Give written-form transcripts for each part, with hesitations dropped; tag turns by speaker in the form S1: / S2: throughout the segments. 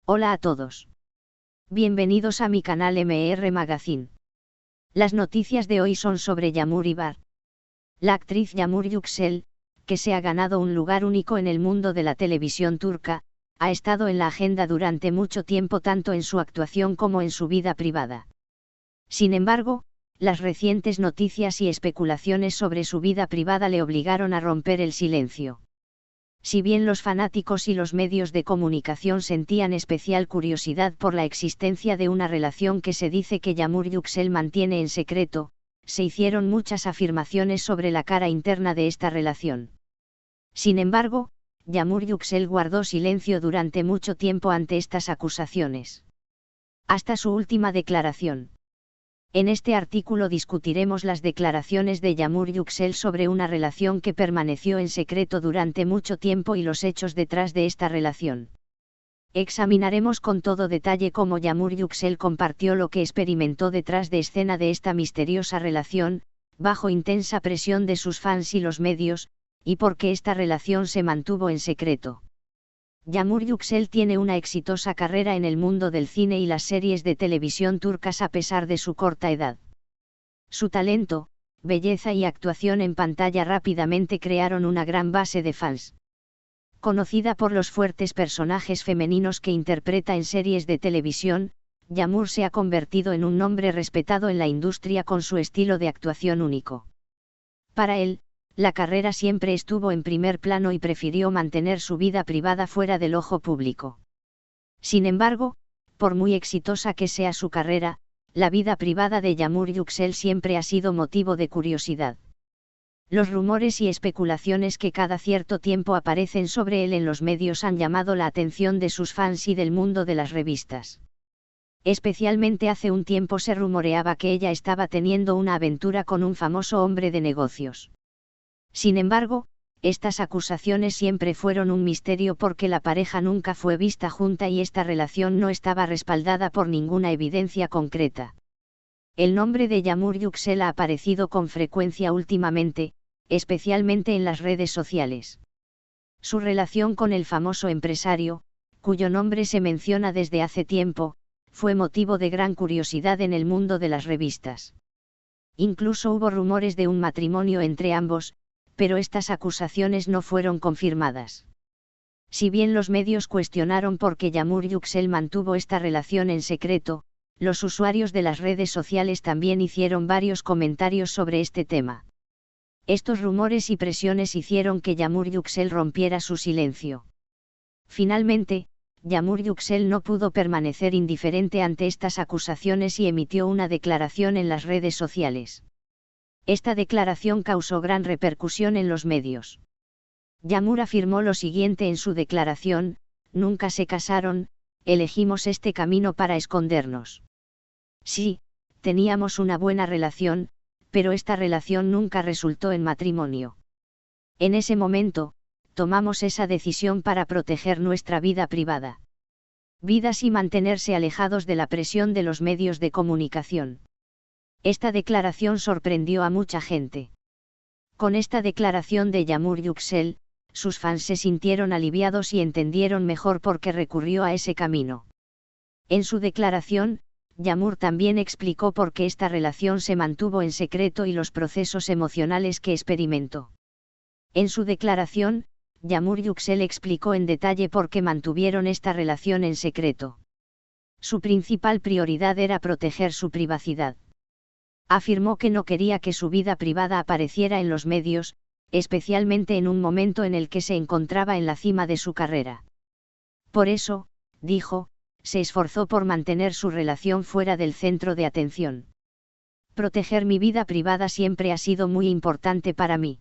S1: Hola a todos. Bienvenidos a mi canal MR Magazine. Las noticias de hoy son sobre Yağmur İbar. La actriz Yağmur Yüksel, que se ha ganado un lugar único en el mundo de la televisión turca, ha estado en la agenda durante mucho tiempo tanto en su actuación como en su vida privada. Sin embargo, las recientes noticias y especulaciones sobre su vida privada le obligaron a romper el silencio. Si bien los fanáticos y los medios de comunicación sentían especial curiosidad por la existencia de una relación que se dice que Yağmur Yüksel mantiene en secreto, se hicieron muchas afirmaciones sobre la cara interna de esta relación. Sin embargo, Yağmur Yüksel guardó silencio durante mucho tiempo ante estas acusaciones. Hasta su última declaración. En este artículo discutiremos las declaraciones de Yağmur Yüksel sobre una relación que permaneció en secreto durante mucho tiempo y los hechos detrás de esta relación. Examinaremos con todo detalle cómo Yağmur Yüksel compartió lo que experimentó detrás de escena de esta misteriosa relación, bajo intensa presión de sus fans y los medios, y por qué esta relación se mantuvo en secreto. Yağmur Yüksel tiene una exitosa carrera en el mundo del cine y las series de televisión turcas a pesar de su corta edad. Su talento, belleza y actuación en pantalla rápidamente crearon una gran base de fans. Conocida por los fuertes personajes femeninos que interpreta en series de televisión, Yağmur se ha convertido en un nombre respetado en la industria con su estilo de actuación único. Para él, la carrera siempre estuvo en primer plano y prefirió mantener su vida privada fuera del ojo público. Sin embargo, por muy exitosa que sea su carrera, la vida privada de Yağmur Yüksel siempre ha sido motivo de curiosidad. Los rumores y especulaciones que cada cierto tiempo aparecen sobre él en los medios han llamado la atención de sus fans y del mundo de las revistas. Especialmente hace un tiempo se rumoreaba que ella estaba teniendo una aventura con un famoso hombre de negocios. Sin embargo, estas acusaciones siempre fueron un misterio porque la pareja nunca fue vista junta y esta relación no estaba respaldada por ninguna evidencia concreta. El nombre de Yağmur Yüksel ha aparecido con frecuencia últimamente, especialmente en las redes sociales. Su relación con el famoso empresario, cuyo nombre se menciona desde hace tiempo, fue motivo de gran curiosidad en el mundo de las revistas. Incluso hubo rumores de un matrimonio entre ambos, pero estas acusaciones no fueron confirmadas. Si bien los medios cuestionaron por qué Yağmur Yüksel mantuvo esta relación en secreto, los usuarios de las redes sociales también hicieron varios comentarios sobre este tema. Estos rumores y presiones hicieron que Yağmur Yüksel rompiera su silencio. Finalmente, Yağmur Yüksel no pudo permanecer indiferente ante estas acusaciones y emitió una declaración en las redes sociales. Esta declaración causó gran repercusión en los medios. Yağmur afirmó lo siguiente en su declaración: "Nunca se casaron, elegimos este camino para escondernos. Sí, teníamos una buena relación, pero esta relación nunca resultó en matrimonio. En ese momento, tomamos esa decisión para proteger nuestra vida privada. Vidas y mantenerse alejados de la presión de los medios de comunicación". Esta declaración sorprendió a mucha gente. Con esta declaración de Yağmur Yüksel, sus fans se sintieron aliviados y entendieron mejor por qué recurrió a ese camino. En su declaración, Yağmur también explicó por qué esta relación se mantuvo en secreto y los procesos emocionales que experimentó. En su declaración, Yağmur Yüksel explicó en detalle por qué mantuvieron esta relación en secreto. Su principal prioridad era proteger su privacidad. Afirmó que no quería que su vida privada apareciera en los medios, especialmente en un momento en el que se encontraba en la cima de su carrera. Por eso, dijo, se esforzó por mantener su relación fuera del centro de atención. Proteger mi vida privada siempre ha sido muy importante para mí.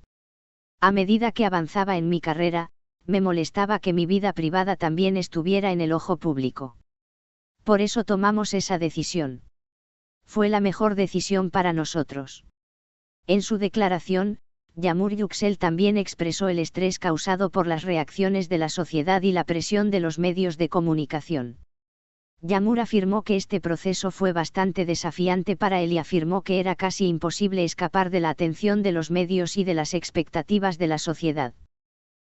S1: A medida que avanzaba en mi carrera, me molestaba que mi vida privada también estuviera en el ojo público. Por eso tomamos esa decisión. Fue la mejor decisión para nosotros. En su declaración, Yağmur Yüksel también expresó el estrés causado por las reacciones de la sociedad y la presión de los medios de comunicación. Yağmur afirmó que este proceso fue bastante desafiante para él y afirmó que era casi imposible escapar de la atención de los medios y de las expectativas de la sociedad.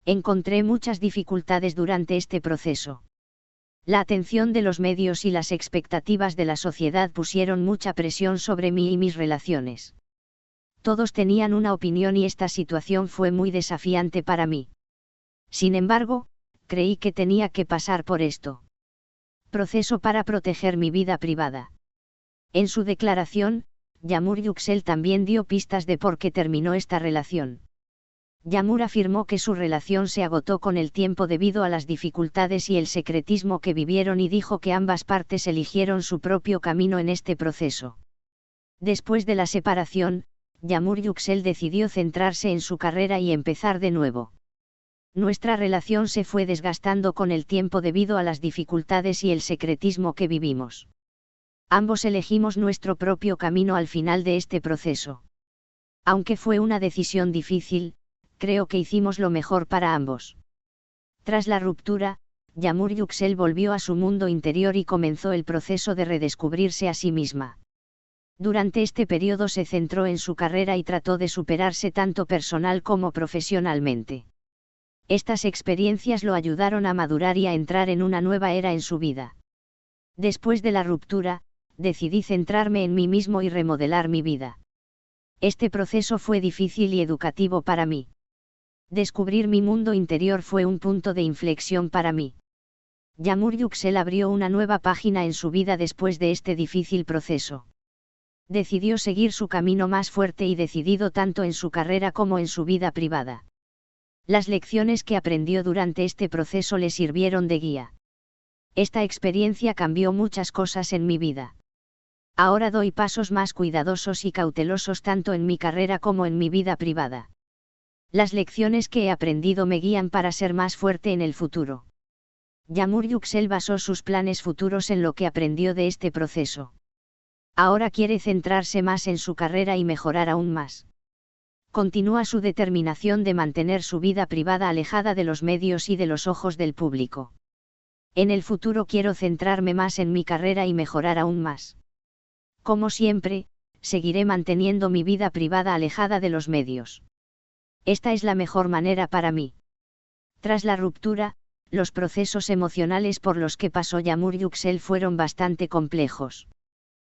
S1: Encontré muchas dificultades durante este proceso. La atención de los medios y las expectativas de la sociedad pusieron mucha presión sobre mí y mis relaciones. Todos tenían una opinión y esta situación fue muy desafiante para mí. Sin embargo, creí que tenía que pasar por esto. Proceso para proteger mi vida privada. En su declaración, Yağmur Yüksel también dio pistas de por qué terminó esta relación. Yağmur afirmó que su relación se agotó con el tiempo debido a las dificultades y el secretismo que vivieron y dijo que ambas partes eligieron su propio camino en este proceso. Después de la separación, Yağmur Yüksel decidió centrarse en su carrera y empezar de nuevo. Nuestra relación se fue desgastando con el tiempo debido a las dificultades y el secretismo que vivimos. Ambos elegimos nuestro propio camino al final de este proceso. Aunque fue una decisión difícil, creo que hicimos lo mejor para ambos. Tras la ruptura, Yağmur Yüksel volvió a su mundo interior y comenzó el proceso de redescubrirse a sí misma. Durante este periodo se centró en su carrera y trató de superarse tanto personal como profesionalmente. Estas experiencias lo ayudaron a madurar y a entrar en una nueva era en su vida. Después de la ruptura, decidí centrarme en mí mismo y remodelar mi vida. Este proceso fue difícil y educativo para mí. Descubrir mi mundo interior fue un punto de inflexión para mí. Yağmur Yüksel abrió una nueva página en su vida después de este difícil proceso. Decidió seguir su camino más fuerte y decidido tanto en su carrera como en su vida privada. Las lecciones que aprendió durante este proceso le sirvieron de guía. Esta experiencia cambió muchas cosas en mi vida. Ahora doy pasos más cuidadosos y cautelosos tanto en mi carrera como en mi vida privada. Las lecciones que he aprendido me guían para ser más fuerte en el futuro. Yağmur Yüksel basó sus planes futuros en lo que aprendió de este proceso. Ahora quiere centrarse más en su carrera y mejorar aún más. Continúa su determinación de mantener su vida privada alejada de los medios y de los ojos del público. En el futuro quiero centrarme más en mi carrera y mejorar aún más. Como siempre, seguiré manteniendo mi vida privada alejada de los medios. Esta es la mejor manera para mí. Tras la ruptura, los procesos emocionales por los que pasó Yağmur Yüksel fueron bastante complejos.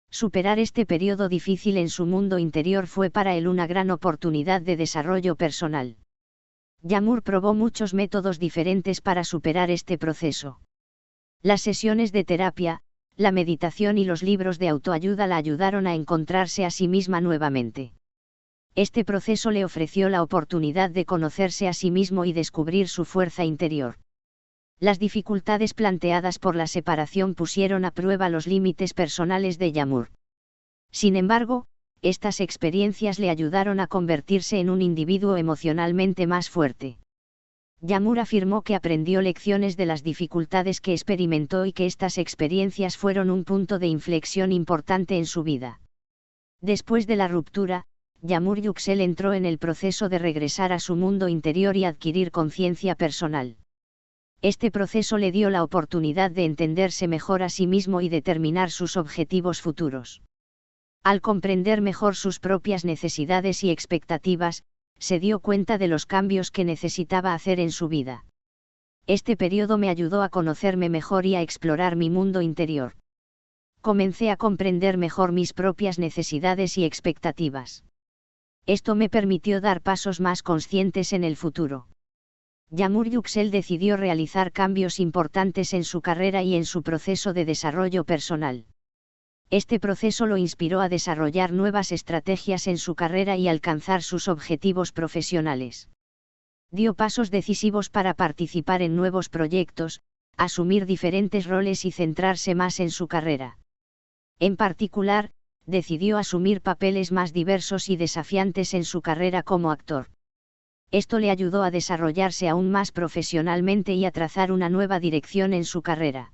S1: Superar este periodo difícil en su mundo interior fue para él una gran oportunidad de desarrollo personal. Yağmur probó muchos métodos diferentes para superar este proceso. Las sesiones de terapia, la meditación y los libros de autoayuda la ayudaron a encontrarse a sí misma nuevamente. Este proceso le ofreció la oportunidad de conocerse a sí mismo y descubrir su fuerza interior. Las dificultades planteadas por la separación pusieron a prueba los límites personales de Yağmur. Sin embargo, estas experiencias le ayudaron a convertirse en un individuo emocionalmente más fuerte. Yağmur afirmó que aprendió lecciones de las dificultades que experimentó y que estas experiencias fueron un punto de inflexión importante en su vida. Después de la ruptura, Yağmur Yüksel entró en el proceso de regresar a su mundo interior y adquirir conciencia personal. Este proceso le dio la oportunidad de entenderse mejor a sí mismo y determinar sus objetivos futuros. Al comprender mejor sus propias necesidades y expectativas, se dio cuenta de los cambios que necesitaba hacer en su vida. Este periodo me ayudó a conocerme mejor y a explorar mi mundo interior. Comencé a comprender mejor mis propias necesidades y expectativas. Esto me permitió dar pasos más conscientes en el futuro. Yağmur Yüksel decidió realizar cambios importantes en su carrera y en su proceso de desarrollo personal. Este proceso lo inspiró a desarrollar nuevas estrategias en su carrera y alcanzar sus objetivos profesionales. Dio pasos decisivos para participar en nuevos proyectos, asumir diferentes roles y centrarse más en su carrera. En particular, decidió asumir papeles más diversos y desafiantes en su carrera como actor. Esto le ayudó a desarrollarse aún más profesionalmente y a trazar una nueva dirección en su carrera.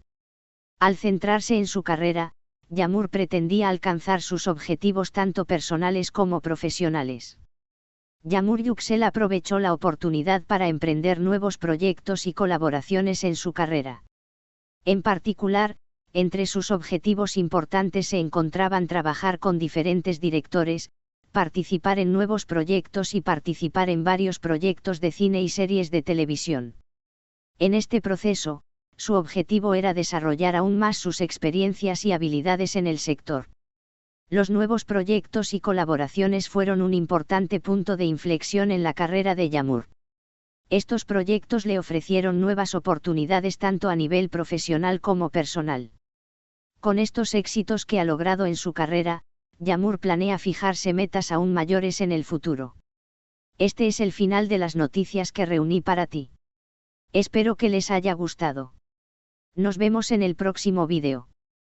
S1: Al centrarse en su carrera, Yağmur pretendía alcanzar sus objetivos tanto personales como profesionales. Yağmur Yüksel aprovechó la oportunidad para emprender nuevos proyectos y colaboraciones en su carrera. En particular, entre sus objetivos importantes se encontraban trabajar con diferentes directores, participar en nuevos proyectos y participar en varios proyectos de cine y series de televisión. En este proceso, Su objetivo era desarrollar aún más sus experiencias y habilidades en el sector. Los nuevos proyectos y colaboraciones fueron un importante punto de inflexión en la carrera de Yağmur. Estos proyectos le ofrecieron nuevas oportunidades tanto a nivel profesional como personal. Con estos éxitos que ha logrado en su carrera, Yağmur planea fijarse metas aún mayores en el futuro. Este es el final de las noticias que reuní para ti. Espero que les haya gustado. Nos vemos en el próximo vídeo.